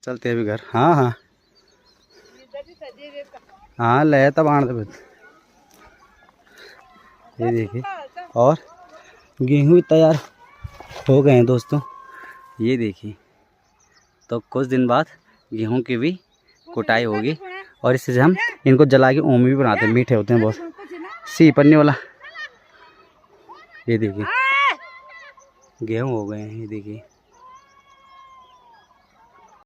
चलते अभी घर। हाँ हाँ हाँ ले तब आने दे। ये देखिए और गेहूँ भी तैयार हो गए हैं दोस्तों। ये देखिए तो कुछ दिन बाद गेहूँ की भी कुटाई होगी और इससे हम इनको जला के ओम भी बनाते हैं। मीठे होते हैं बहुत। सी पन्नी वाला। ये देखिए गेहूँ हो गए हैं। ये देखिए